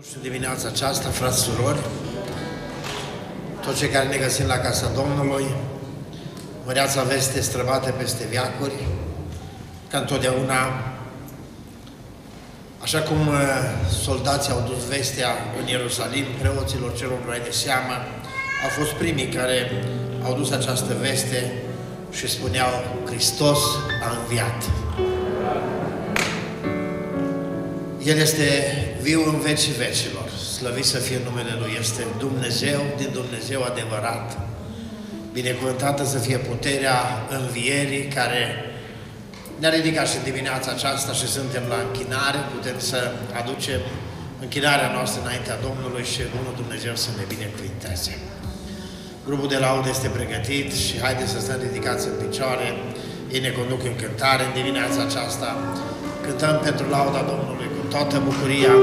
Și dimineața aceasta, frați, surori, toți cei care ne găsim la casa Domnului, măreața veste străbate peste veacuri, ca întotdeauna, așa cum soldații au dus vestea în Ierusalim, preoților celor mai de seamă, au fost primii care au dus această veste și spuneau: Hristos a înviat. El este viu în vecii vecilor, slăvit să fie numele Lui, este Dumnezeu din Dumnezeu adevărat, binecuvântată să fie puterea învierii care ne-a ridicat și dimineața aceasta și suntem la închinare, putem să aducem închinarea noastră înaintea Domnului și Bunul Dumnezeu să ne binecuvinteze. Grupul de laudă este pregătit și haideți să stăm ridicați în picioare, ei ne conduc în cântare în dimineața aceasta, cântăm pentru lauda Domnului cu toată bucuria.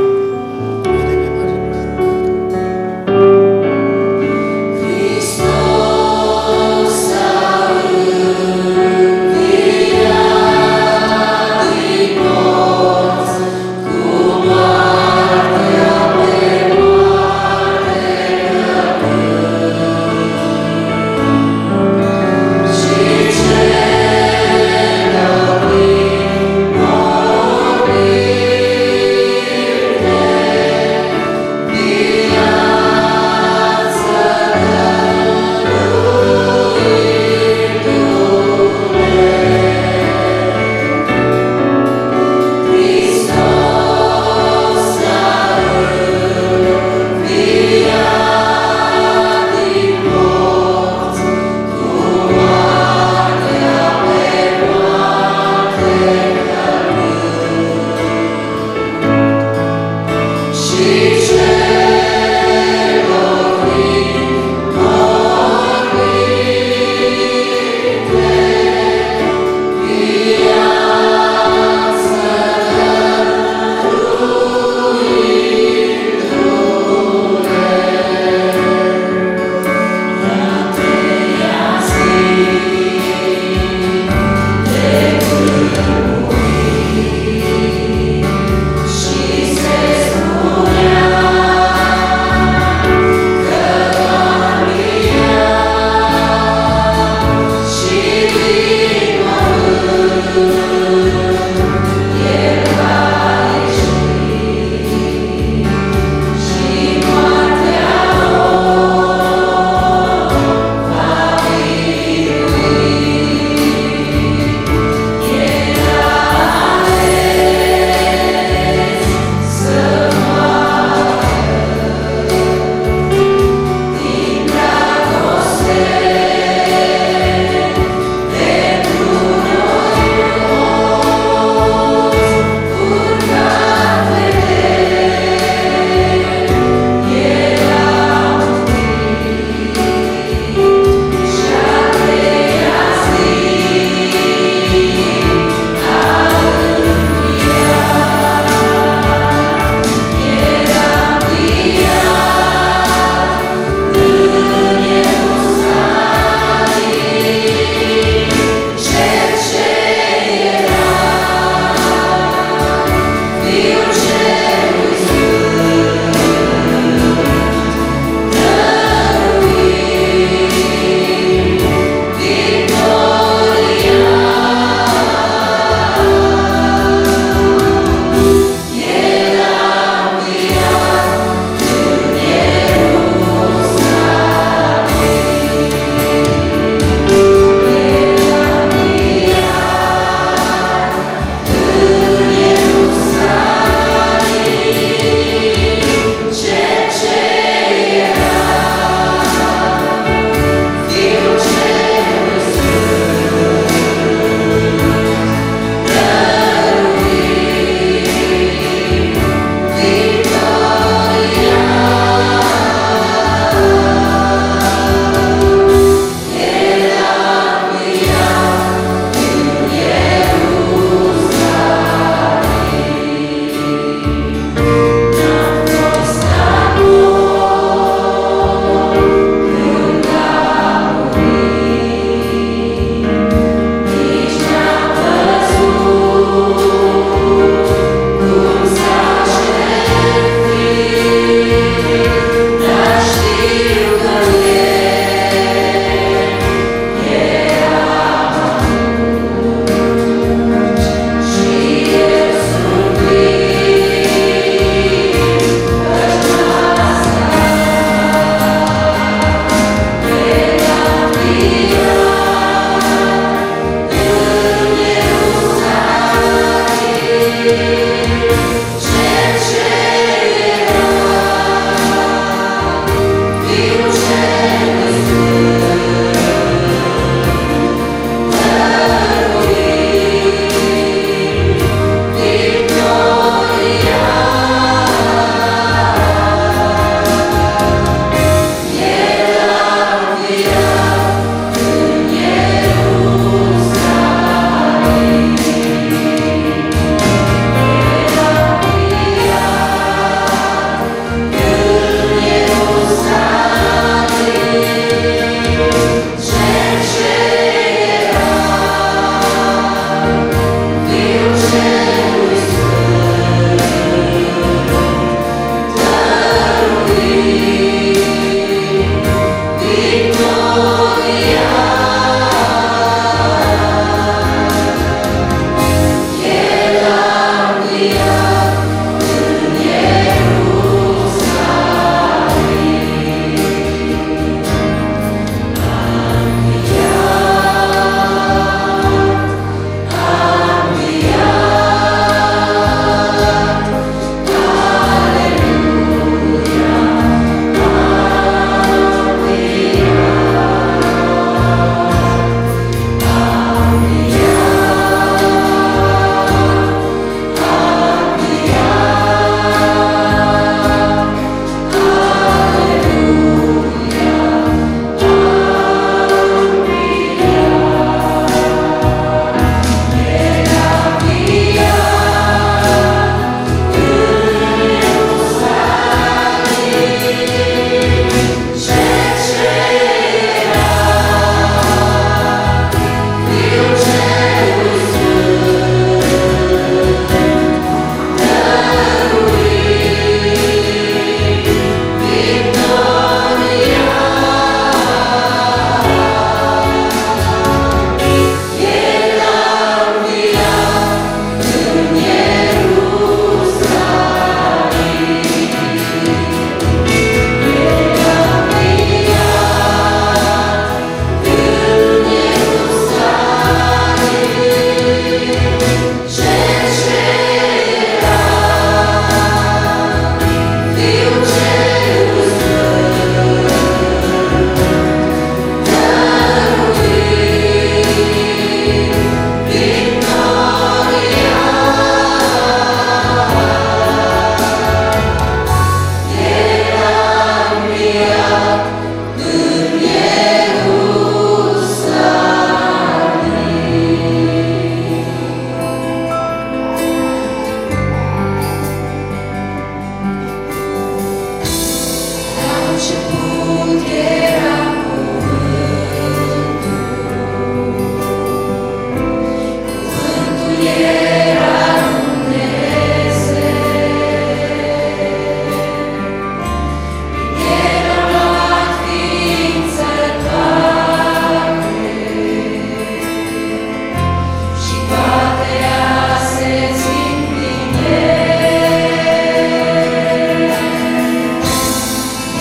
Yeah.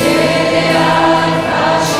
Ele alfa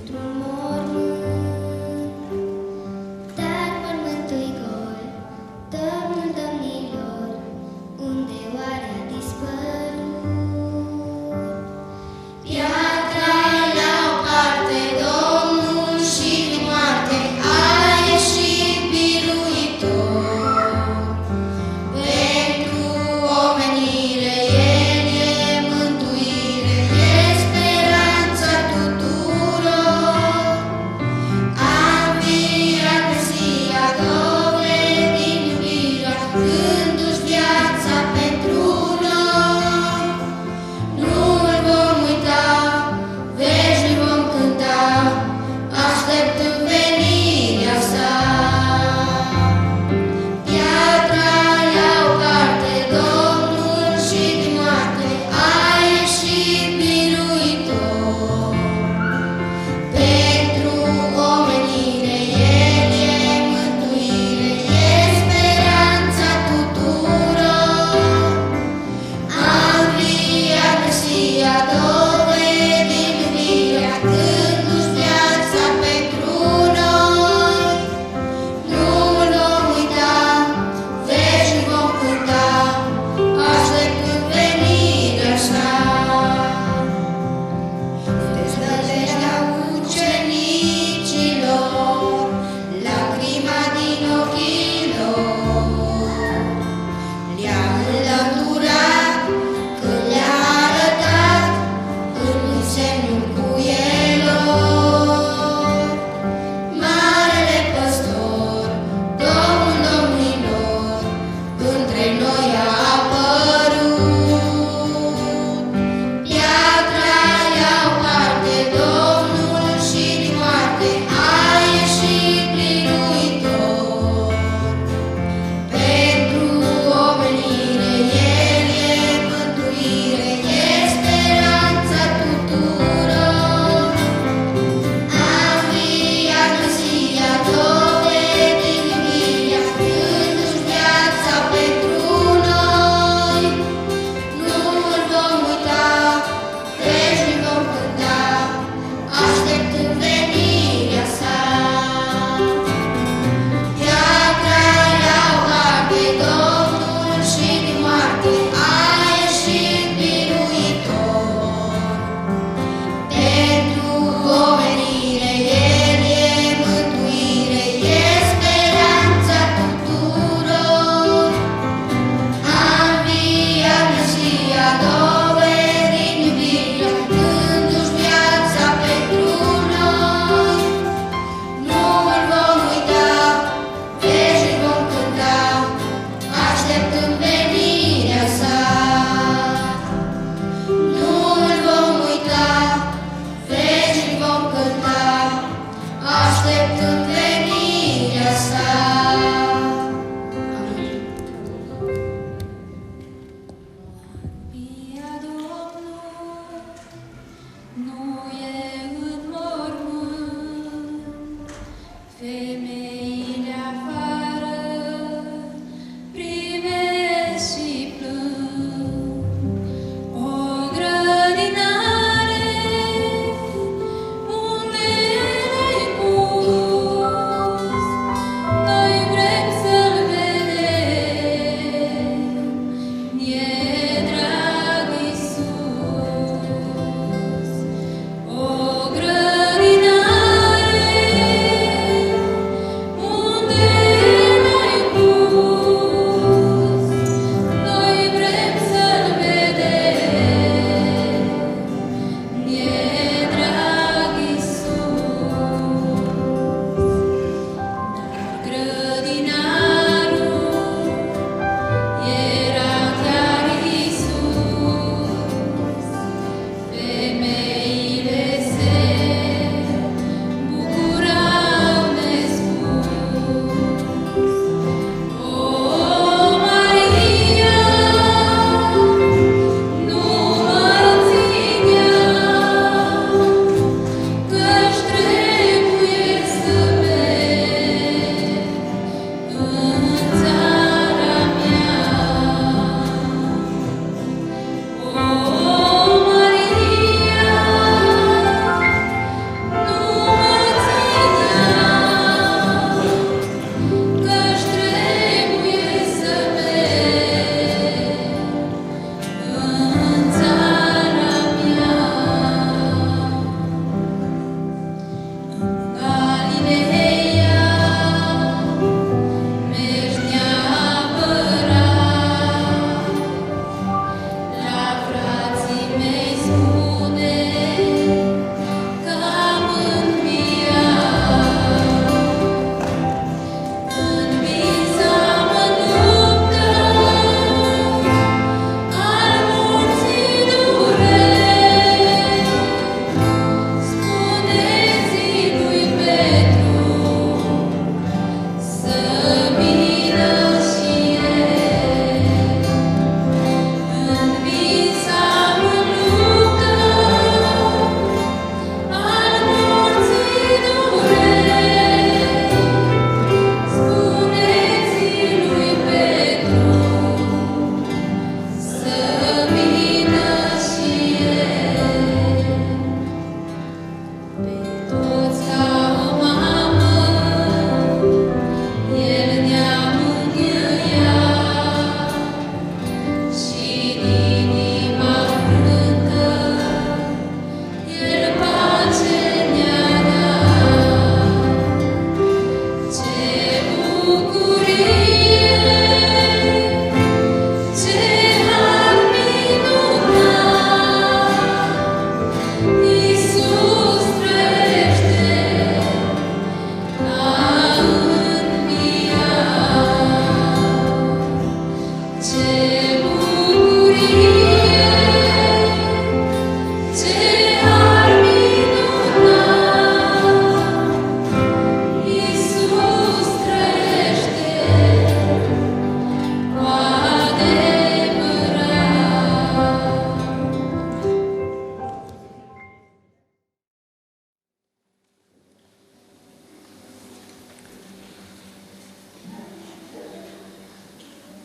într-un mormânt. Dar mormântul-i gol, Domnul domnilor, unde oare a dispărut? Piatra-i la o parte, Domnul, și din moarte a ieșit biruitor. Pentru omenire El e mântuire, e speranța tuturor.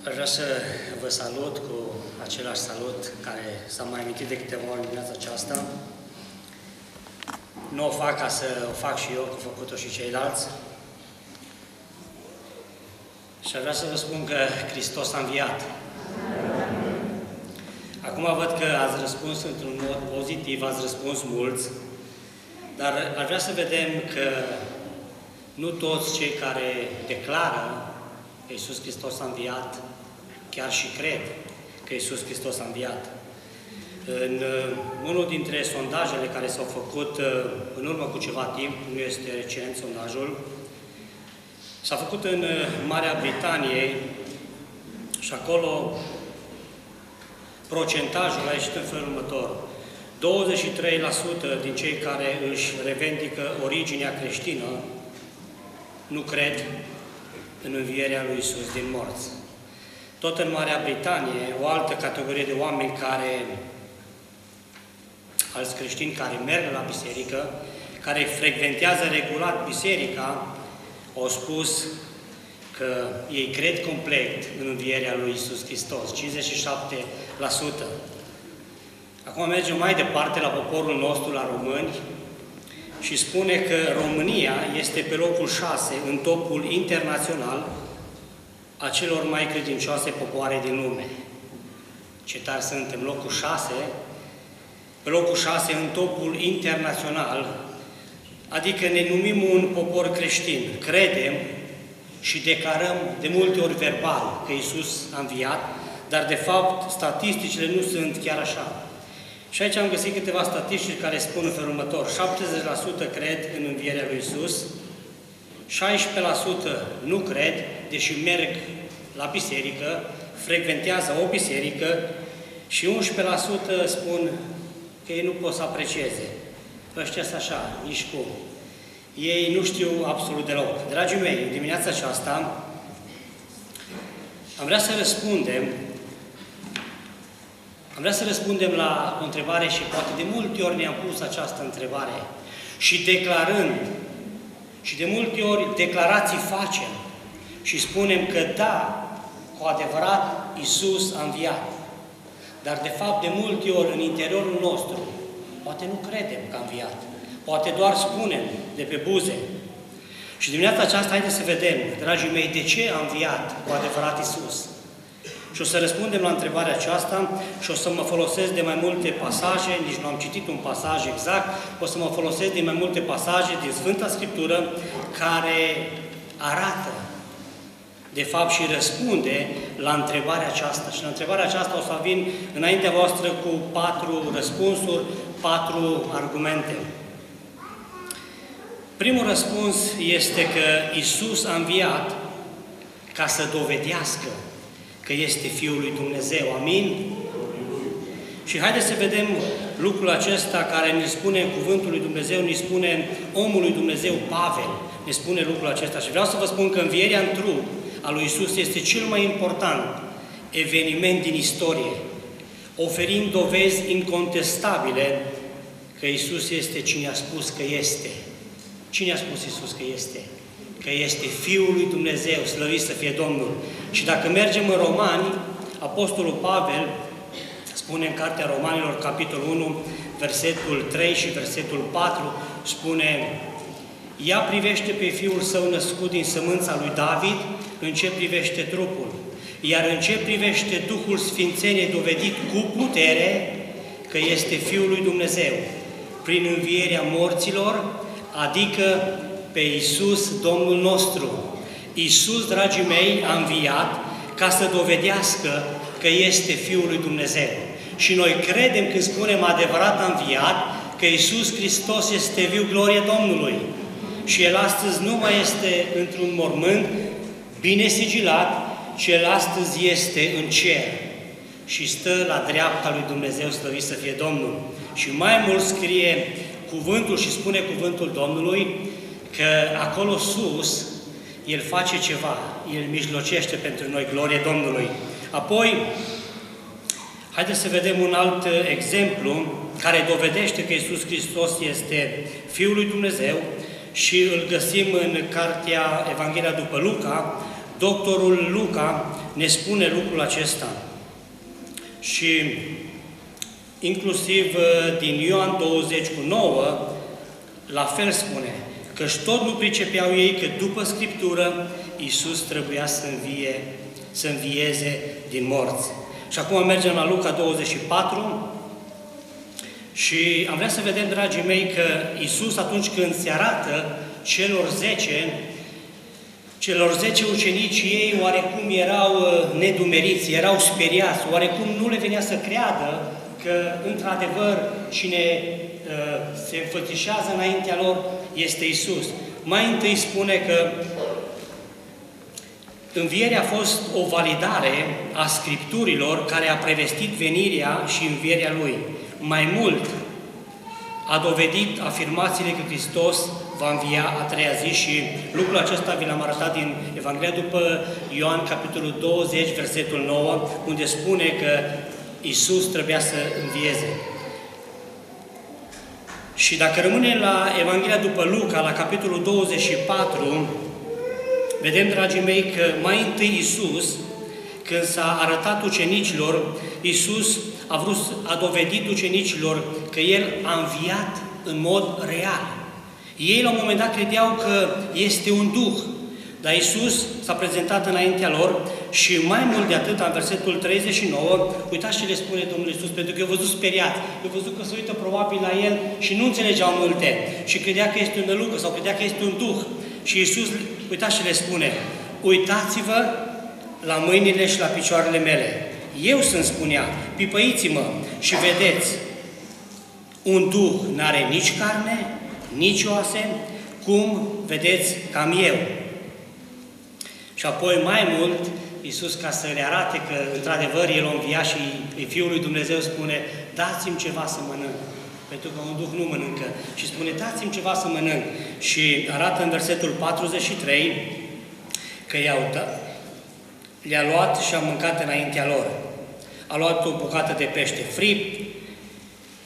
Aș vrea să vă salut cu același salut care s-a mai amintit de câteva ori în dimineața aceasta. Nu o fac ca să o fac și eu, că au făcut-o și ceilalți. Și aș vrea să vă spun că Hristos a înviat. Acum văd că ați răspuns într-un mod pozitiv, ați răspuns mulți, dar aș vrea să vedem că nu toți cei care declară că Iisus Hristos a înviat, chiar și cred că Iisus Hristos a înviat. În unul dintre sondajele care s-au făcut în urmă cu ceva timp, nu este recent sondajul, s-a făcut în Marea Britanie și acolo procentajul a ieșit în felul următor. 23% din cei care își revendică originea creștină nu cred în învierea lui Iisus din morți. Tot în Marea Britanie, o altă categorie de oameni alți creștini care merg la biserică, care frecventează regulat biserica, au spus că ei cred complet în învierea lui Iisus Hristos, 57%. Acum mergem mai departe la poporul nostru, la români, și spune că România este pe locul 6 în topul internațional a celor mai credincioase popoare din lume. Ce tari suntem, locul 6, pe locul 6 în topul internațional, adică ne numim un popor creștin, credem și declarăm de multe ori verbal că Iisus a înviat, dar de fapt statisticile nu sunt chiar așa. Și aici am găsit câteva statistici care spun în felul următor: 70% cred în învierea lui Iisus, 16% nu cred, deși merg la biserică, frecventează o biserică, și 11% spun că ei nu pot să aprecieze. Ăștia sunt așa, nici cum. Ei nu știu absolut deloc. Dragii mei, în dimineața aceasta am vrea să răspundem la o întrebare și poate de multe ori ne-am pus această întrebare și declarând, și de multe ori declarații facem și spunem că da, cu adevărat Iisus a înviat. Dar de fapt de multe ori în interiorul nostru poate nu credem că a înviat. Poate doar spunem de pe buze. Și dimineața aceasta haideți să vedem, dragii mei, de ce a înviat cu adevărat Iisus. Și o să răspundem la întrebarea aceasta și o să mă folosesc de mai multe pasaje, nici nu am citit un pasaj exact, o să mă folosesc de mai multe pasaje din Sfânta Scriptură care arată, de fapt, și răspunde la întrebarea aceasta. Și la întrebarea aceasta o să vin înaintea voastră cu 4 răspunsuri, 4 argumente. Primul răspuns este că Iisus a înviat ca să dovedească că este Fiul lui Dumnezeu. Amin? Și haideți să vedem lucrul acesta care ne spune în Cuvântul lui Dumnezeu, ne spune omul lui Dumnezeu Pavel, ne spune lucrul acesta. Și vreau să vă spun că învierea în trup a lui Iisus este cel mai important eveniment din istorie, oferind dovezi incontestabile că Iisus este cine a spus că este. Cine a spus Iisus că este? Că este Fiul lui Dumnezeu, slăvit să fie Domnul. Și dacă mergem în Romani, Apostolul Pavel spune în Cartea Romanilor, capitolul 1, versetul 3 și versetul 4, spune: ea privește pe Fiul Său născut din sămânța lui David în ce privește trupul, iar în ce privește Duhul Sfințeniei dovedit cu putere că este Fiul lui Dumnezeu, prin învierea morților, adică pe Iisus Domnul nostru. Iisus, dragii mei, a înviat ca să dovedească că este Fiul lui Dumnezeu. Și noi credem când spunem adevărat a înviat, că Iisus Hristos este viu, glorie Domnului. Și El astăzi nu mai este într-un mormânt bine sigilat, ci El astăzi este în cer și stă la dreapta lui Dumnezeu, slăvit să fie Domnul. Și mai mult scrie cuvântul și spune cuvântul Domnului că acolo sus El face ceva, El mijlocește pentru noi, glorie Domnului. Apoi, haideți să vedem un alt exemplu care dovedește că Iisus Hristos este Fiul lui Dumnezeu și îl găsim în cartea Evanghelia după Luca. Doctorul Luca ne spune lucrul acesta. Și inclusiv din Ioan 20:9, la fel spune, căci tot nu pricepeau ei că după Scriptură Iisus trebuia să învieze din morți. Și acum mergem la Luca 24 și am vrea să vedem, dragii mei, că Iisus atunci când se arată celor 10 ucenici, ei oarecum erau nedumeriți, erau speriați, oarecum nu le venea să creadă că, într-adevăr, cine se înfățișează înaintea lor este Iisus. Mai întâi spune că învierea a fost o validare a Scripturilor care a prevestit venirea și învierea Lui. Mai mult, a dovedit afirmațiile că Hristos va învia a treia zi și lucrul acesta vi l-am arătat din Evanghelia după Ioan, capitolul 20, versetul 9, unde spune că Iisus trebuia să învieze. Și dacă rămânem la Evanghelia după Luca, la capitolul 24, vedem, dragii mei, că mai întâi Iisus, când s-a arătat ucenicilor, Iisus a dovedit ucenicilor că El a înviat în mod real. Ei, la un moment dat, credeau că este un duh, dar Iisus s-a prezentat înaintea lor și mai mult de atât, în versetul 39, uitați ce le spune Domnul Iisus, pentru că eu văzut speriat, eu văzut că se uită probabil la El și nu înțelegeau multe și credea că este un nălucă sau credea că este un duh. Și Iisus, uitați ce le spune, uitați-vă la mâinile și la picioarele mele. Eu sunt, spunea, pipăiți-mă și vedeți, un duh n-are nici carne, nici oase, cum vedeți cam eu. Și apoi mai mult, Iisus, ca să le arate că într-adevăr El a înviat și Fiul lui Dumnezeu, spune, dați-mi ceva să mănânc. Pentru că un duh nu mănâncă. Și spune, dați-mi ceva să mănânc. Și arată în versetul 43 că le-a luat și a mâncat înaintea lor. A luat o bucată de pește fript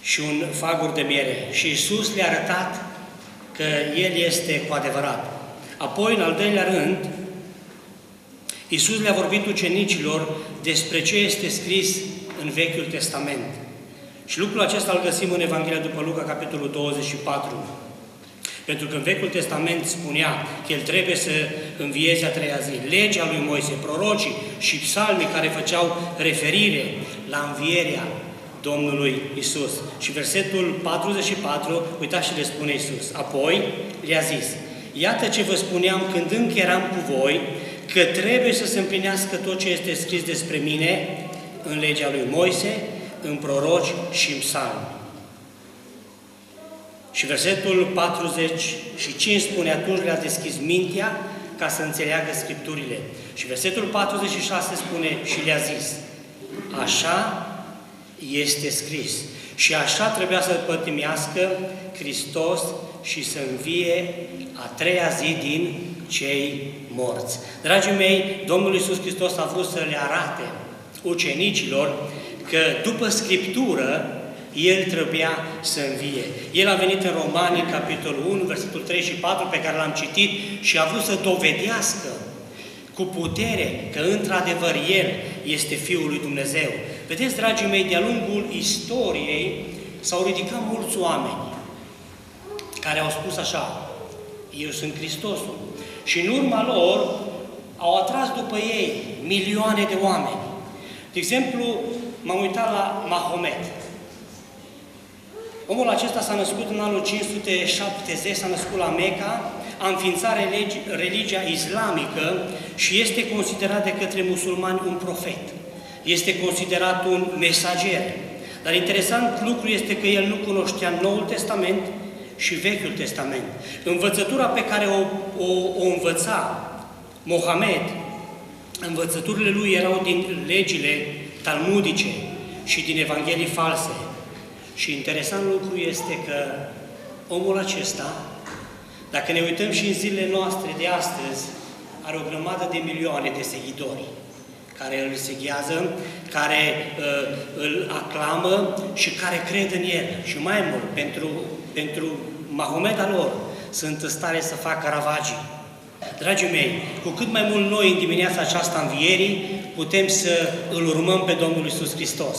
și un fagur de miere. Și Iisus le-a arătat că El este cu adevărat. Apoi, în al doilea rând, Iisus le-a vorbit ucenicilor despre ce este scris în Vechiul Testament. Și lucrul acesta îl găsim în Evanghelia după Luca, capitolul 24. Pentru că în Vechiul Testament spunea că El trebuie să învieze a treia zi. Legea lui Moise, prorocii și psalmii care făceau referire la învierea Domnului Iisus. Și versetul 44, uitați ce le spune Iisus. Apoi le-a zis, iată ce vă spuneam când încă eram cu voi, că trebuie să se împlinească tot ce este scris despre mine în legea lui Moise, în proroci și în psalmi. Și versetul 45 spune, atunci le-a deschis mintea ca să înțeleagă Scripturile. Și versetul 46 spune și le-a zis, așa este scris. Și așa trebuia să pătimească Hristos și să învie a treia zi din cei morți. Dragii mei, Domnul Iisus Hristos a vrut să le arate ucenicilor că după Scriptură El trebuia să învie. El a venit în Romani, capitolul 1, versetul 3 și 4, pe care l-am citit, și a vrut să dovedească cu putere că într-adevăr El este Fiul lui Dumnezeu. Vedeți, dragii mei, de-a lungul istoriei s-au ridicat mulți oameni care au spus așa, eu sunt Hristosul. Și în urma lor au atras după ei milioane de oameni. De exemplu, m-am uitat la Mahomet. Omul acesta s-a născut în anul 570, s-a născut la Mecca, a înființat religia islamică și este considerat de către musulmani un profet. Este considerat un mesager. Dar interesant lucru este că el nu cunoștea Noul Testament și Vechiul Testament. Învățătura pe care o învăța Mohamed, învățăturile lui erau din legile talmudice și din evanghelii false. Și interesant lucru este că omul acesta, dacă ne uităm și în zilele noastre de astăzi, are o grămadă de milioane de seguidori care îl seghează, care îl aclamă și care cred în el. Și mai mult, pentru Mahomeda lor, sunt în stare să facă ravagii. Dragii mei, cu cât mai mult noi în dimineața aceasta învierii putem să îl urmăm pe Domnul Iisus Hristos.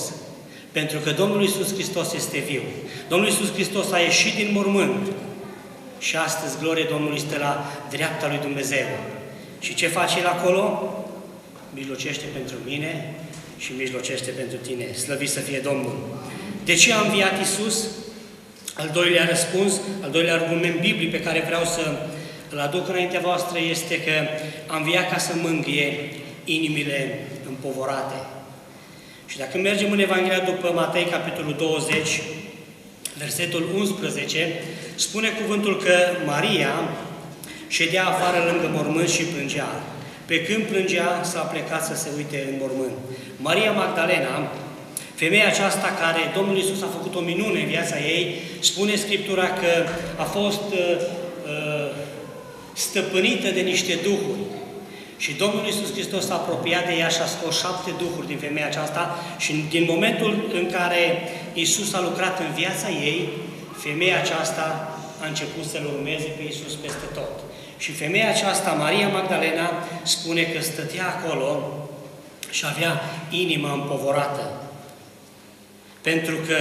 Pentru că Domnul Iisus Hristos este viu. Domnul Iisus Hristos a ieșit din mormânt și astăzi, glorie Domnului, stă la dreapta lui Dumnezeu. Și ce face El acolo? Mijlocește pentru mine și mijlocește pentru tine. Slăvit să fie Domnul! De ce a înviat Iisus? Al doilea răspuns, al doilea argument biblic pe care vreau să îl aduc înaintea voastră este că a înviat ca să mângâie inimile împovorate. Și dacă mergem în Evanghelia după Matei, capitolul 20, versetul 11, spune cuvântul că Maria ședea afară lângă mormânt și plângea. Pe când plângea, s-a plecat să se uite în mormânt. Maria Magdalena, femeia aceasta care Domnul Iisus a făcut o minune în viața ei, spune Scriptura că a fost stăpânită de niște duhuri. Și Domnul Iisus Hristos s-a apropiat de ea și a scos 7 duhuri din femeia aceasta și din momentul în care Iisus a lucrat în viața ei, femeia aceasta a început să-L urmeze pe Iisus peste tot. Și femeia aceasta, Maria Magdalena, spune că stătea acolo și avea inima împovorată. Pentru că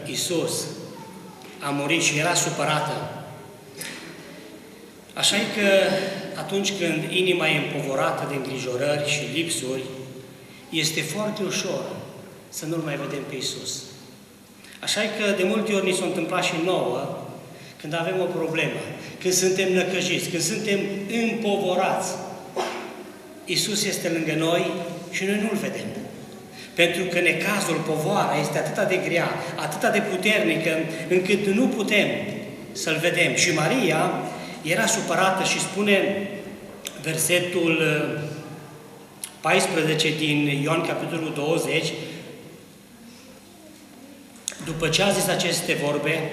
Iisus a murit și era supărată. Așa e că atunci când inima e împovorată de îngrijorări și lipsuri, este foarte ușor să nu-L mai vedem pe Iisus. Așa e că de multe ori ni s-a întâmplat și nouă, când avem o problemă, când suntem năcăjiți, când suntem împovorați, Iisus este lângă noi și noi nu-L vedem. Pentru că necazul, povara, este atât de grea, atât de puternică, încât nu putem să-L vedem. Și Maria era supărată și spune versetul 14 din Ioan, capitolul 20, după ce a zis aceste vorbe,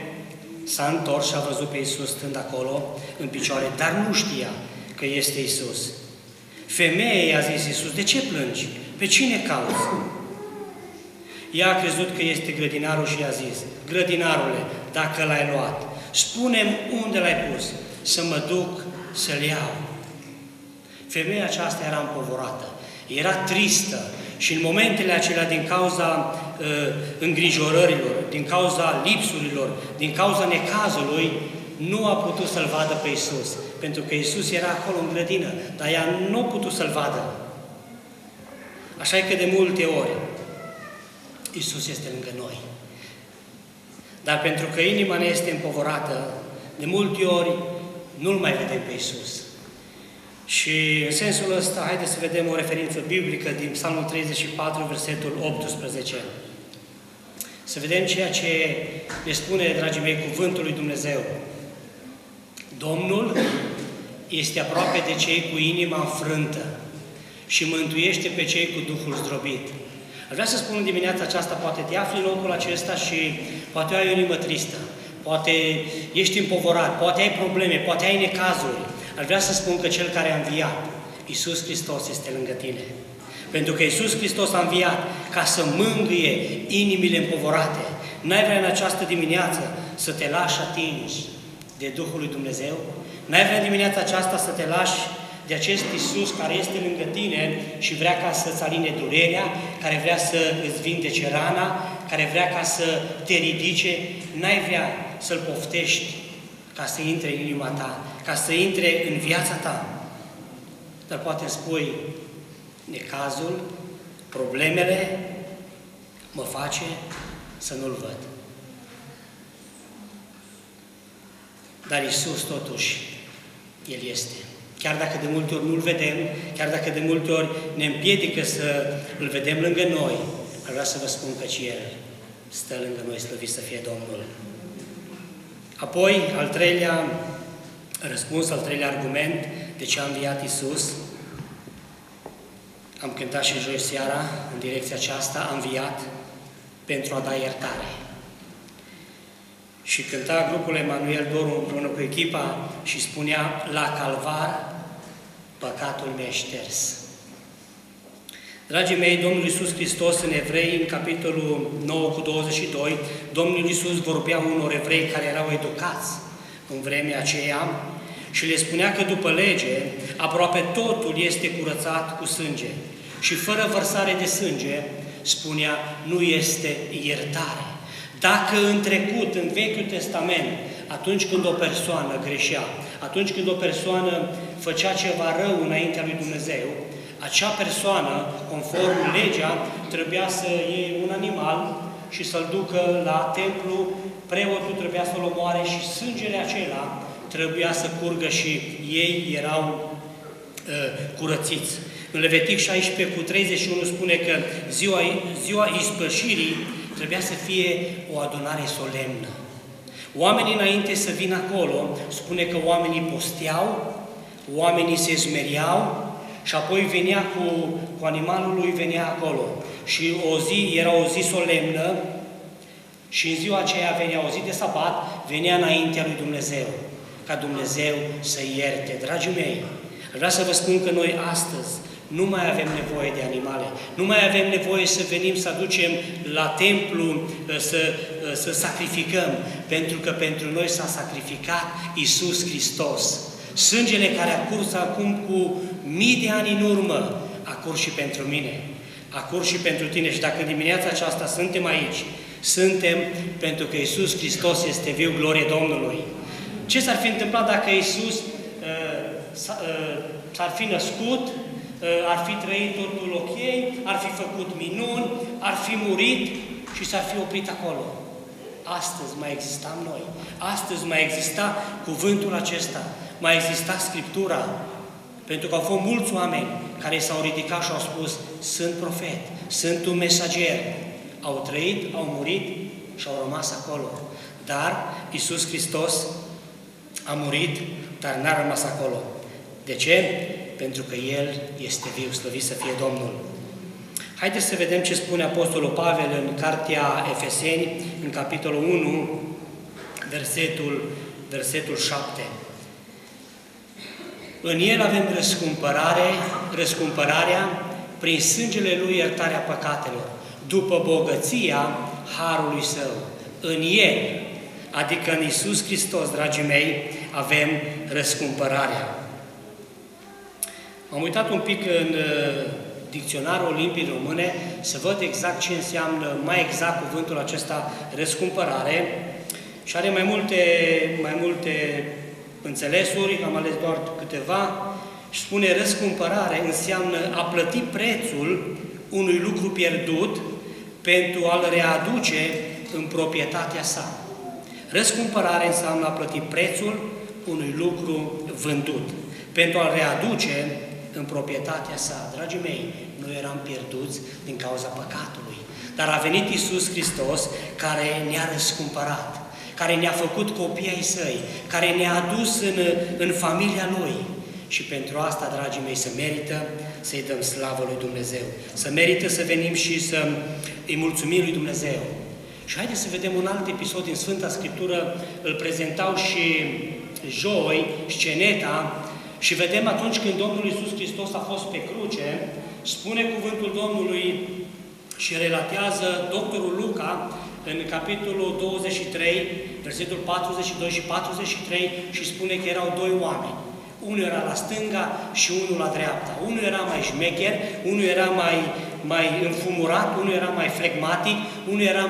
s-a întors și a văzut pe Iisus stând acolo, în picioare, dar nu știa că este Iisus. Femeie, i-a zis Iisus, de ce plângi? Pe cine cauți? Ea a crezut că este grădinarul și i-a zis, grădinarule, dacă l-ai luat, spune-mi unde l-ai pus, să mă duc să-l iau. Femeia aceasta era împovorată, era tristă și în momentele acelea, din cauza îngrijorărilor, din cauza lipsurilor, din cauza necazului, nu a putut să-L vadă pe Iisus, pentru că Iisus era acolo în grădină, dar ea nu a putut să-L vadă. Așa e că de multe ori Iisus este lângă noi. Dar pentru că inima ne este împovorată, de multe ori nu-L mai vedem pe Iisus. Și în sensul ăsta, haideți să vedem o referință biblică din Psalmul 34, versetul 18. Să vedem ceea ce ne spune, dragii mei, cuvântul lui Dumnezeu. Domnul este aproape de cei cu inima înfrântă și mântuiește pe cei cu Duhul zdrobit. Aș vrea să spun în dimineața aceasta, poate te afli în locul acesta și poate ai o inimă tristă, poate ești împovorat, poate ai probleme, poate ai necazuri. Aș vrea să spun că Cel care a înviat, Iisus Hristos, este lângă tine. Pentru că Iisus Hristos a înviat ca să mângâie inimile împovorate. N-ai vrea în această dimineață să te lași atingi de Duhul lui Dumnezeu? N-ai vrea în dimineața aceasta să te lași de acest Iisus care este lângă tine și vrea ca să-ți aline durerea, care vrea să îți vindece rana, care vrea ca să te ridice? N-ai vrea să-L poftești ca să intre în inima ta, ca să intre în viața ta? Dar poate îmi spui, necazul, problemele, mă face să nu-L văd. Dar Iisus, totuși, El este. Chiar dacă de multe ori nu-L vedem, chiar dacă de multe ori ne împiedică să Îl vedem lângă noi, aș vrea să vă spun că și El stă lângă noi, slăvit să fie Domnul. Apoi, al treilea răspuns, al treilea argument, de ce a înviat Iisus. Am cântat și joi seara, în direcția aceasta, a înviat pentru a da iertare. Și cânta grupul Emanuel Doru împreună cu echipa și spunea, la Calvar, păcatul mi-a șters. Dragii mei, Domnul Iisus Hristos în Evrei, în capitolul 9 cu 22, Domnul Iisus vorbea unor evrei care erau educați în vremea aceea și le spunea că după lege, aproape totul este curățat cu sânge. Și fără vărsare de sânge, spunea, nu este iertare. Dacă în trecut, în Vechiul Testament, atunci când o persoană greșea, atunci când o persoană făcea ceva rău înaintea lui Dumnezeu, acea persoană, conform legea, trebuia să iei un animal și să-l ducă la templu, preotul trebuia să-l omoare și sângele acela trebuia să curgă și ei erau curățiți. În Levitic 16:31 spune că ziua ispășirii trebuia să fie o adunare solemnă. Oamenii înainte să vină acolo, spune că oamenii posteau, oamenii se smeriau și apoi venea cu animalul lui, venea acolo. Și era o zi solemnă și în ziua aceea venea o zi de sabat, venea înaintea lui Dumnezeu, ca Dumnezeu să ierte. Dragii mei, vreau să vă spun că noi astăzi nu mai avem nevoie de animale, nu mai avem nevoie să venim să aducem la templu, să sacrificăm, pentru că pentru noi s-a sacrificat Iisus Hristos. Sângele care a curs acum cu mii de ani în urmă, a curs și pentru mine, a curs și pentru tine. Și dacă în dimineața aceasta suntem aici, suntem pentru că Iisus Hristos este viu, glorie Domnului. Ce s-ar fi întâmplat dacă Iisus s-ar fi născut, ar fi trăit totul ok, ar fi făcut minuni, ar fi murit și s-ar fi oprit acolo? Astăzi mai existam noi, astăzi mai exista cuvântul acesta, mai exista Scriptura, pentru că au fost mulți oameni care s-au ridicat și au spus, sunt profet, sunt un mesager. Au trăit, au murit și au rămas acolo. Dar Iisus Hristos a murit, dar n-a rămas acolo. De ce? Pentru că El este viu, slăvit să fie Domnul. Haideți să vedem ce spune Apostolul Pavel în Cartea Efeseni, în capitolul 1, versetul 7. În El avem răscumpărarea prin sângele Lui iertarea păcatelor, după bogăția Harului Său. În El, adică în Iisus Hristos, dragii mei, avem răscumpărarea. M-am uitat un pic în dicționarul limbii române să văd exact ce înseamnă mai exact cuvântul acesta răscumpărare și are mai multe înțelesuri, am ales doar câteva și spune răscumpărare înseamnă a plăti prețul unui lucru pierdut pentru a-l readuce în proprietatea sa. Răscumpărare înseamnă a plăti prețul unui lucru vândut pentru a-l readuce în proprietatea sa. Dragii mei, noi eram pierduți din cauza păcatului, dar a venit Iisus Hristos care ne-a răscumpărat, care ne-a făcut copii ai Săi, care ne-a adus în familia Lui. Și pentru asta, dragii mei, se merită să-i dăm slavă lui Dumnezeu, să merită să venim și să îi mulțumim lui Dumnezeu. Și haideți să vedem un alt episod din Sfânta Scriptură, îl prezentau și joi, sceneta, și vedem atunci când Domnul Iisus Hristos a fost pe cruce, spune cuvântul Domnului și relatează doctorul Luca în capitolul 23, versetul 42 și 43 și spune că erau doi oameni. Unul era la stânga și unul la dreapta. Unul era mai șmecher, unul era mai înfumurat, unul era mai flegmatic, unul era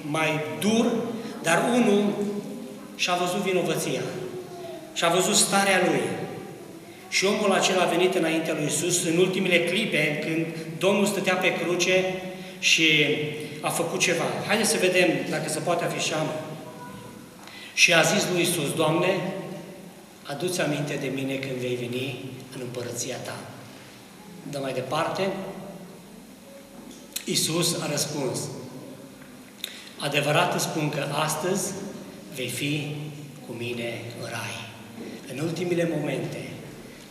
mai dur, dar unul și-a văzut vinovăția. Și-a văzut starea lui. Și omul acela a venit înaintea lui Iisus în ultimele clipe, când Domnul stătea pe cruce și a făcut ceva. Haideți să vedem dacă se poate afișa. Și a zis lui Iisus, Doamne, adu-ți aminte de mine când vei veni în împărăția Ta. Dă mai departe. Iisus a răspuns, adevărat îți spun că astăzi vei fi cu mine în rai. În ultimele momente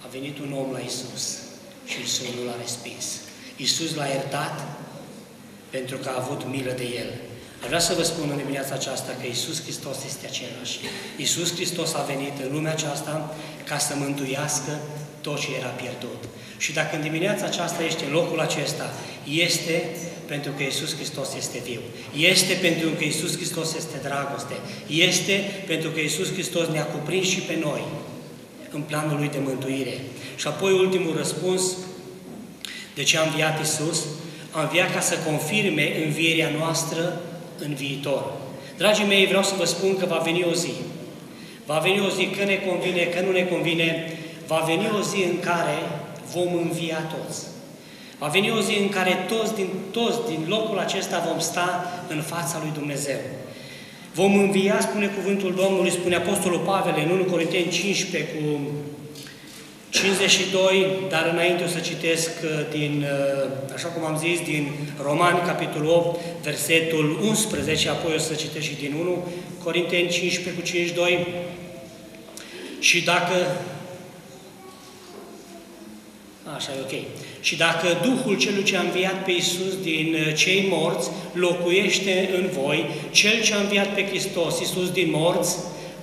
a venit un om la Iisus și Iisus nu l-a respins. Iisus l-a iertat pentru că a avut milă de el. Vreau să vă spun în dimineața aceasta că Iisus Hristos este același. Iisus Hristos a venit în lumea aceasta ca să mântuiască tot ce era pierdut. Și dacă în dimineața aceasta ești în locul acesta, este pentru că Iisus Hristos este viu. Este pentru că Iisus Hristos este dragoste. Este pentru că Iisus Hristos ne-a cuprins și pe noi în planul Lui de mântuire. Și apoi ultimul răspuns, de ce a înviat Iisus? A înviat ca să confirme învierea noastră în viitor. Dragii mei, vreau să vă spun că va veni o zi. Va veni o zi, că ne convine, că nu ne convine, va veni o zi în care vom învia toți. Va veni o zi în care toți din locul acesta vom sta în fața lui Dumnezeu. Vom învia, spune cuvântul Domnului, spune Apostolul Pavel în 1 Corinteni 15 cu 52, dar înainte o să citesc așa cum am zis, din Romani, capitolul 8, versetul 11, apoi o să citesc și din 1 Corinteni 15 cu 52. Și dacă... Așa e ok. Și dacă Duhul celui ce a înviat pe Iisus din cei morți locuiește în voi, Cel ce a înviat pe Hristos, Iisus din morți,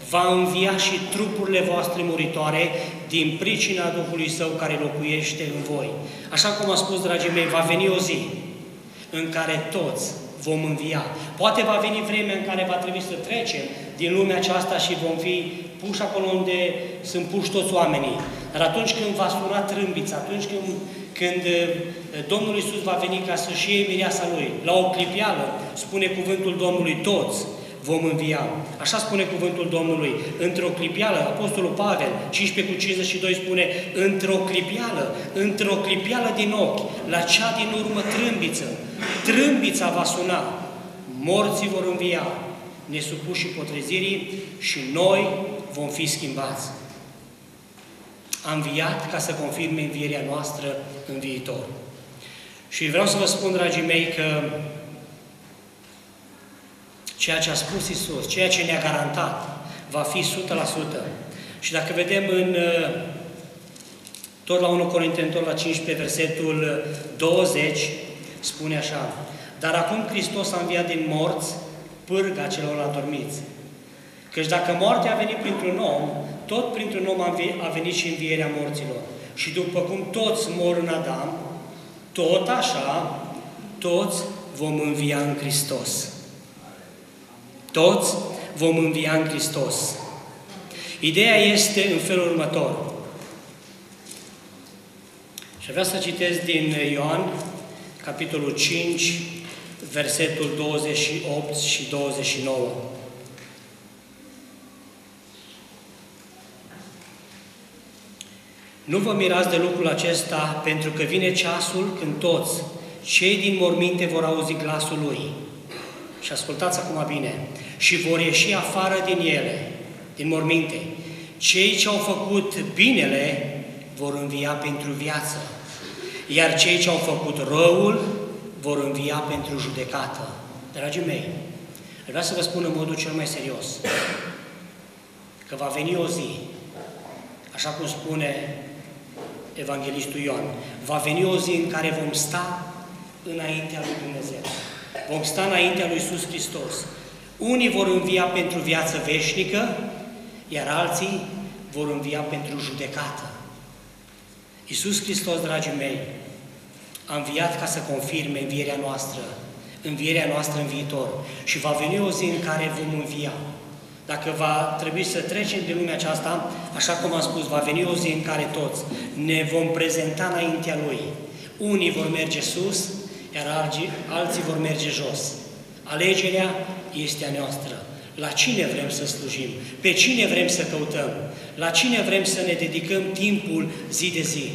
va învia și trupurile voastre muritoare din pricina Duhului Său care locuiește în voi. Așa cum am spus, dragii mei, va veni o zi în care toți vom învia. Poate va veni vremea în care va trebui să trecem din lumea aceasta și vom fi puși acolo unde sunt puși toți oamenii. Dar atunci când va suna trâmbița, atunci când Domnul Iisus va veni ca să-și iei mireasa Lui, la o clipială, spune cuvântul Domnului, toți vom învia. Așa spune cuvântul Domnului. Într-o clipială, Apostolul Pavel, 15 cu 52 spune, într-o clipială din ochi, la cea din urmă trâmbița va suna, morții vor învia, nesupușii potrezirii și noi vom fi schimbați. A înviat ca să confirme învierea noastră în viitor. Și vreau să vă spun, dragii mei, că ceea ce a spus Iisus, ceea ce ne-a garantat, va fi 100%. Și dacă vedem tot la 1 Corinteni, tot la 15, versetul 20, spune așa, dar acum Hristos a înviat din morți pârga celor adormiți. Căci dacă moartea a venit printr-un om, tot printr-un om a venit și învierea morților. Și după cum toți mor în Adam, tot așa, toți vom învia în Hristos. Toți vom învia în Hristos. Ideea este în felul următor. Și vreau să citesc din Ioan, capitolul 5, versetul 28 și 29. Nu vă mirați de lucrul acesta, pentru că vine ceasul când toți cei din morminte vor auzi glasul Lui. Și ascultați acum bine. Și vor ieși afară din ele, din morminte. Cei ce au făcut binele vor învia pentru viață, iar cei ce au făcut răul vor învia pentru judecată. Dragii mei, vreau să vă spun în modul cel mai serios că va veni o zi, așa cum spune Evanghelistul Ioan, va veni o zi în care vom sta înaintea lui Dumnezeu. Vom sta înaintea lui Iisus Hristos. Unii vor învia pentru viață veșnică, iar alții vor învia pentru judecată. Iisus Hristos, dragii mei, a înviat ca să confirme învierea noastră în viitor. Și va veni o zi în care vom învia. Dacă va trebui să trecem din lumea aceasta, așa cum am spus, va veni o zi în care toți ne vom prezenta înaintea Lui. Unii vor merge sus, iar alții vor merge jos. Alegerea este a noastră. La cine vrem să slujim? Pe cine vrem să căutăm? La cine vrem să ne dedicăm timpul zi de zi?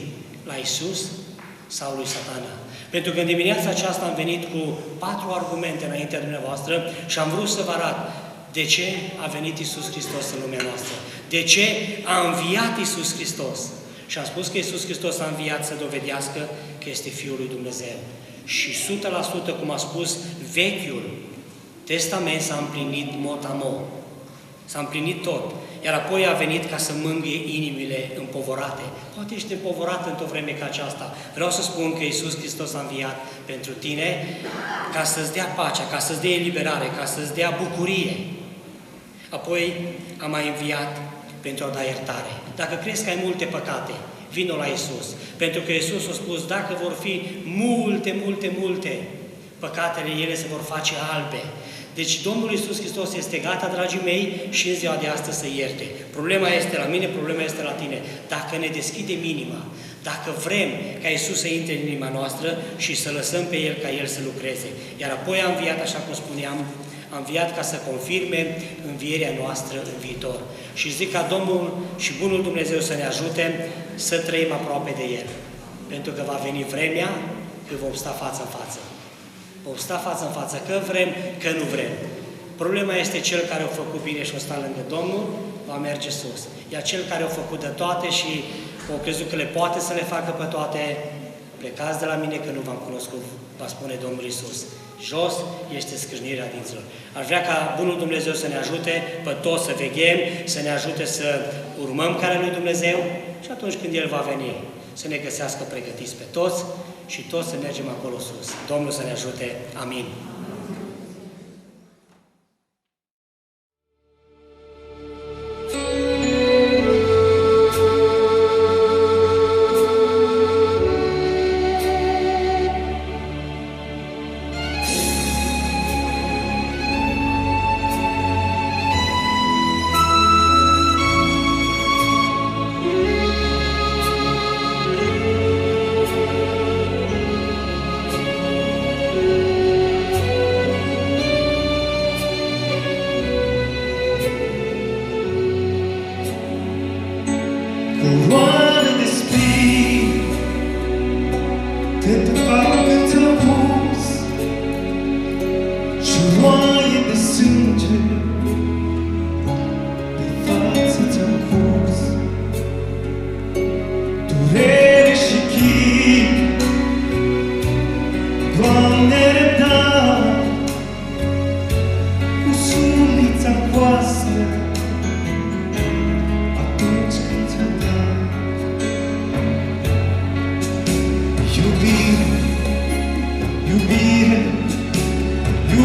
La Iisus sau lui Satana? Pentru că în dimineața aceasta am venit cu 4 argumente înaintea dumneavoastră și am vrut să vă arăt de ce a venit Iisus Hristos în lumea noastră. De ce a înviat Iisus Hristos. Și am spus că Iisus Hristos a înviat să dovedească că este Fiul lui Dumnezeu. Și 100%, cum a spus, Vechiul Testament s-a împlinit mot-a-mot. S-a împlinit tot. Iar apoi a venit ca să mângâie inimile împovorate. Poate ești împovorat într-o vreme ca aceasta. Vreau să spun că Iisus Hristos a înviat pentru tine ca să-ți dea pacea, ca să-ți dea eliberare, ca să-ți dea bucurie. Apoi a mai înviat pentru a da iertare. Dacă crezi că ai multe păcate, vino la Iisus. Pentru că Iisus a spus, dacă vor fi multe păcatele ele se vor face albe. Deci Domnul Iisus Hristos este gata, dragii mei, și în ziua de astăzi să ierte. Problema este la mine, problema este la tine. Dacă ne deschidem inima, dacă vrem ca Iisus să intre în inima noastră și să lăsăm pe El ca El să lucreze. Iar apoi a înviat, așa cum spuneam, a înviat ca să confirme învierea noastră în viitor. Și zic ca Domnul și Bunul Dumnezeu să ne ajute să trăim aproape de El. Pentru că va veni vremea că vom sta față în față. Vom sta față în față, că vrem, că nu vrem. Problema este cel care a făcut bine și a stat lângă Domnul, va merge sus. Iar cel care a făcut de toate și a crezut că le poate să le facă pe toate, plecați de la mine că nu v-am cunoscut, va spune Domnul Iisus. Jos este scrâșnirea dinților. Aș vrea ca Bunul Dumnezeu să ne ajute pe toți să veghem, să ne ajute să urmăm calea lui Dumnezeu și atunci când El va veni, să ne găsească pregătiți pe toți și toți să mergem acolo sus. Domnul să ne ajute. Amin.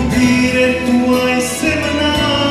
Iubire, tu ai semnat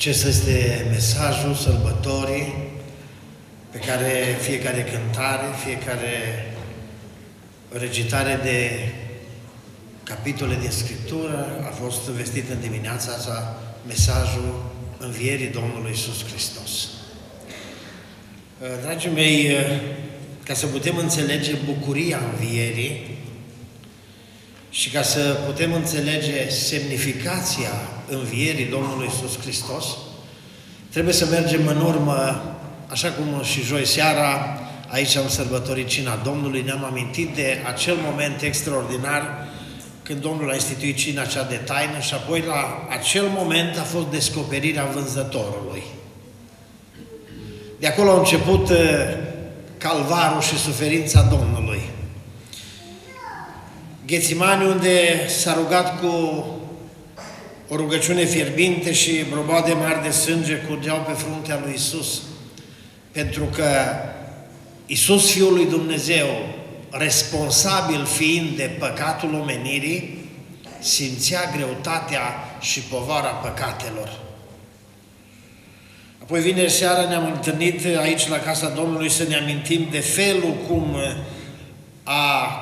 Acesta este mesajul sărbătorii pe care fiecare cântare, fiecare recitare de capitole din Scriptură a fost vestit în dimineața asta, mesajul învierii Domnului Iisus Hristos. Dragii mei, ca să putem înțelege bucuria învierii și ca să putem înțelege semnificația învierii Domnului Iisus Hristos, trebuie să mergem în urmă, așa cum și joi seara, aici am sărbătorit Cina Domnului, ne-am amintit de acel moment extraordinar când Domnul a instituit cina cea de taină și apoi la acel moment a fost descoperirea vânzătorului. De acolo a început calvarul și suferința Domnului. Ghețimani, unde s-a rugat cu o rugăciune fierbinte și broboade mari de sânge curgeau pe fruntea lui Iisus, pentru că Iisus, Fiul lui Dumnezeu, responsabil fiind de păcatul omenirii, simțea greutatea și povara păcatelor. Apoi vineri seara ne-am întâlnit aici la casa Domnului să ne amintim de felul cum a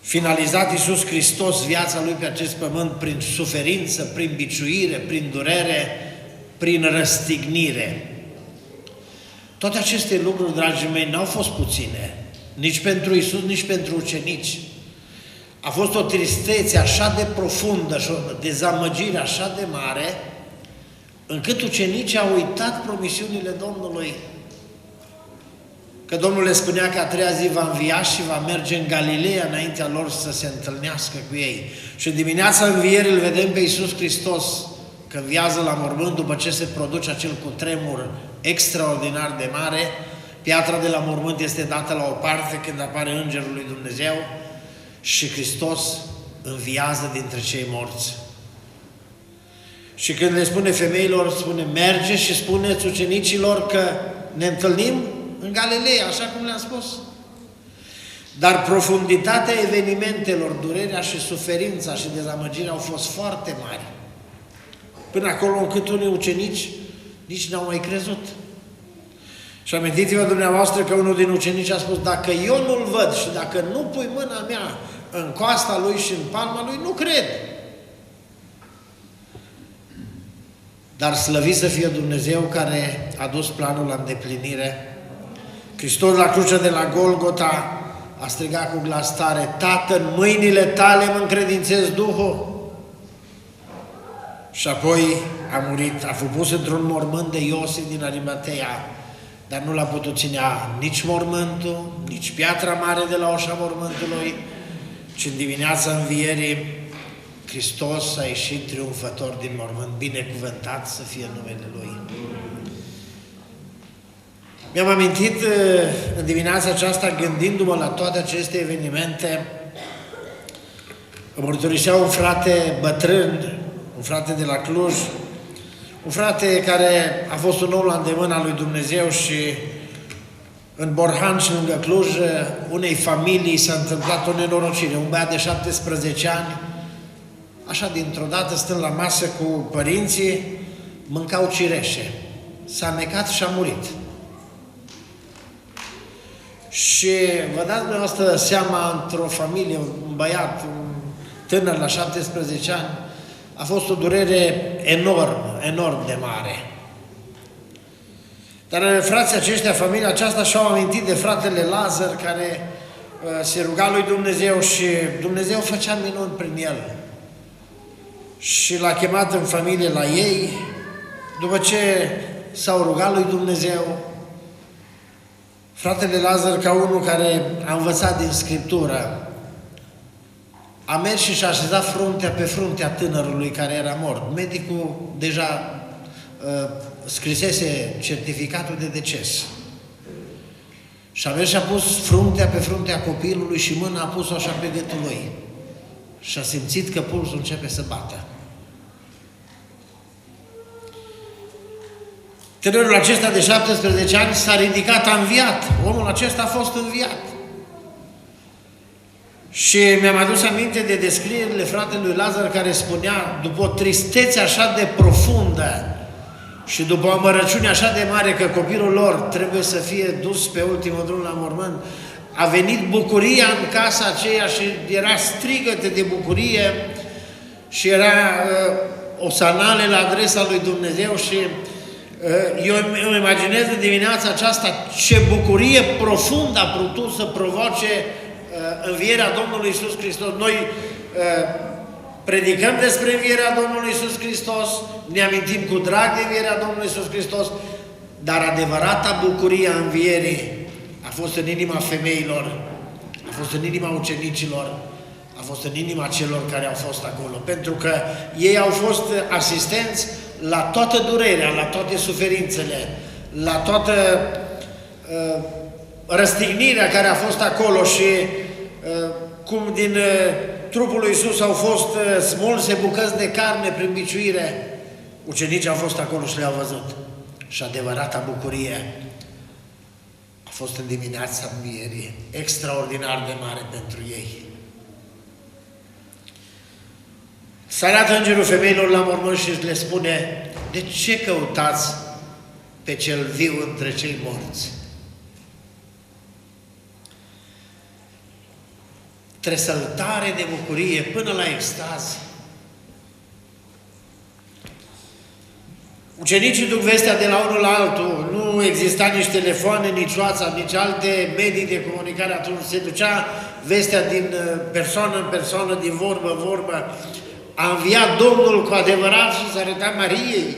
finalizat Iisus Hristos viața Lui pe acest pământ prin suferință, prin biciuire, prin durere, prin răstignire. Toate aceste lucruri, dragii mei, n-au fost puține, nici pentru Iisus, nici pentru ucenici. A fost o tristețe așa de profundă și o dezamăgire așa de mare, încât ucenicii au uitat promisiunile Domnului. Că Domnul le spunea că a treia zi va învia și va merge în Galileea înaintea lor să se întâlnească cu ei. Și în dimineața învierii îl vedem pe Iisus Hristos că înviază la mormânt după ce se produce acel cutremur extraordinar de mare. Piatra de la mormânt este dată la o parte când apare Îngerul lui Dumnezeu și Hristos înviază dintre cei morți. Și când le spune femeilor, spune, merge și spuneți ucenicilor că ne întâlnim în Galileea, așa cum le-am spus. Dar profunditatea evenimentelor, durerea și suferința și dezamăgirea au fost foarte mari. Până acolo încât unii ucenici nici n-au mai crezut. Și amintiți-vă dumneavoastră că unul din ucenici a spus, dacă eu nu-L văd și dacă nu pui mâna mea în coasta Lui și în palma Lui, nu cred. Dar slăvit să fie Dumnezeu care a dus planul la îndeplinire. Hristos la crucea de la Golgota a strigat cu glas tare, Tată, în mâinile Tale mă încredințez Duhul. Și apoi a murit, a fost pus într-un mormânt de Iosif din Arimatea, dar nu l-a putut ținea nici mormântul, nici piatra mare de la ușa mormântului, ci în dimineața învierii Hristos a ieșit triumfător din mormânt, binecuvântat să fie numele Lui. Mi-am amintit în dimineața aceasta, gândindu-mă la toate aceste evenimente, îmi mărturisea un frate bătrân, un frate de la Cluj, un frate care a fost un om la îndemâna lui Dumnezeu și în Borhan și lângă Cluj, unei familii s-a întâmplat o nenorocire. Un băiat de 17 ani, așa dintr-o dată, stând la masă cu părinții, mâncau cireșe. S-a necat și a murit. Și vă dați dumneavoastră seama, într-o familie, un băiat, un tânăr la 17 ani, a fost o durere enorm de mare. Dar frații aceștia, familia aceasta, și-au amintit de fratele Lazar, care se ruga lui Dumnezeu și Dumnezeu făcea minuni prin el. Și l-a chemat în familie la ei, după ce s-au rugat lui Dumnezeu. Fratele Lazar, ca unul care a învățat din Scriptură, a mers și și-a așezat fruntea pe fruntea tânărului care era mort. Medicul deja scrisese certificatul de deces. Și a mers și a pus fruntea pe fruntea copilului și mâna a pus-o așa pe gâtul lui. Și a simțit că pulsul începe să bată. Tânărul acesta de 17 ani s-a ridicat, a înviat. Omul acesta a fost înviat. Și mi-am adus aminte de descrierile fratelui Lazar care spunea, după o tristețe așa de profundă, și după o amărăciune așa de mare că copilul lor trebuie să fie dus pe ultimul drum la mormânt, a venit bucuria în casa aceea și era strigăte de bucurie și era osanale la adresa lui Dumnezeu și eu îmi imaginez în dimineața aceasta ce bucurie profundă a putut să provoace învierea Domnului Iisus Hristos. Noi predicăm despre învierea Domnului Iisus Hristos, ne amintim cu drag de învierea Domnului Iisus Hristos, dar adevărata bucurie a învierii a fost în inima femeilor, a fost în inima ucenicilor, a fost în inima celor care au fost acolo, pentru că ei au fost asistenți la toată durerea, la toate suferințele, la toată răstignirea care a fost acolo și cum din trupul lui Iisus au fost smulse bucăți de carne prin biciuire, ucenicii au fost acolo și le-au văzut. Și adevărata bucurie a fost în dimineața învierii, extraordinar de mare pentru ei. Se arată îngerul femeilor la mormânt și le spune: de ce căutați pe cel viu între cei morți? Tresăltare de bucurie până la extaz. Ucenicii duc vestea de la unul la altul. Nu exista nici telefoane, nici WhatsApp, nici alte medii de comunicare. Atunci se ducea vestea din persoană în persoană, din vorbă în vorbă. A înviat Domnul cu adevărat și s-a arătat Mariei.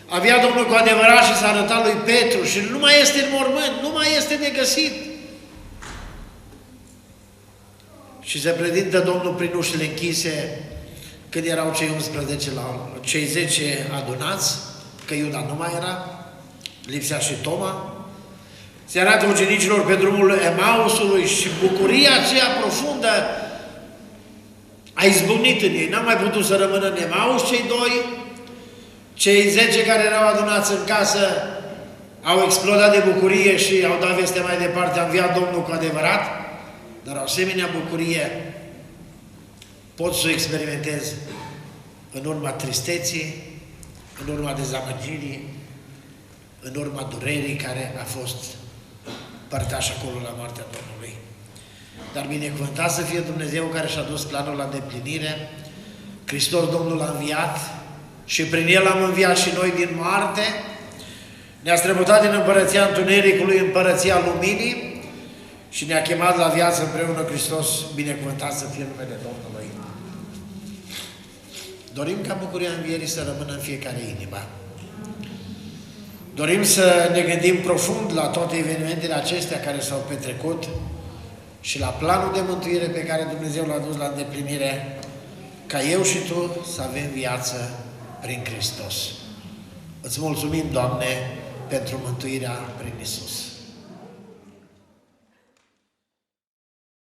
A înviat Domnul cu adevărat și s-a arătat lui Petru și nu mai este în mormânt, nu mai este negăsit. Și se prezintă Domnul prin ușile închise, când erau cei 11 cei 10 adunați, că Iuda nu mai era, lipsea și Toma. Se arată ucenicilor pe drumul Emausului și bucuria aceea profundă a izbucnit în ei. N-am mai putut să rămână în Emaus cei doi, cei 10 care erau adunați în casă au explodat de bucurie și au dat vestea mai departe, a înviat Domnul cu adevărat, dar o asemenea bucurie pot să o experimentez în urma tristeții, în urma dezamăgirii, în urma durerii care a fost părtaș acolo la moartea Domnului. Dar binecuvântat să fie Dumnezeu care și-a dus planul la îndeplinire. Hristos Domnul a înviat și prin El am înviat și noi din moarte. Ne-a strămutat din împărăția întunericului în împărăția luminii și ne-a chemat la viață împreună Hristos. Binecuvântat să fie numele Domnului. Dorim ca bucuria învierii să rămână în fiecare inimă. Dorim să ne gândim profund la toate evenimentele acestea care s-au petrecut și la planul de mântuire pe care Dumnezeu l-a dus la îndeplinire, ca eu și tu să avem viață prin Hristos. Îți mulțumim, Doamne, pentru mântuirea prin Iisus.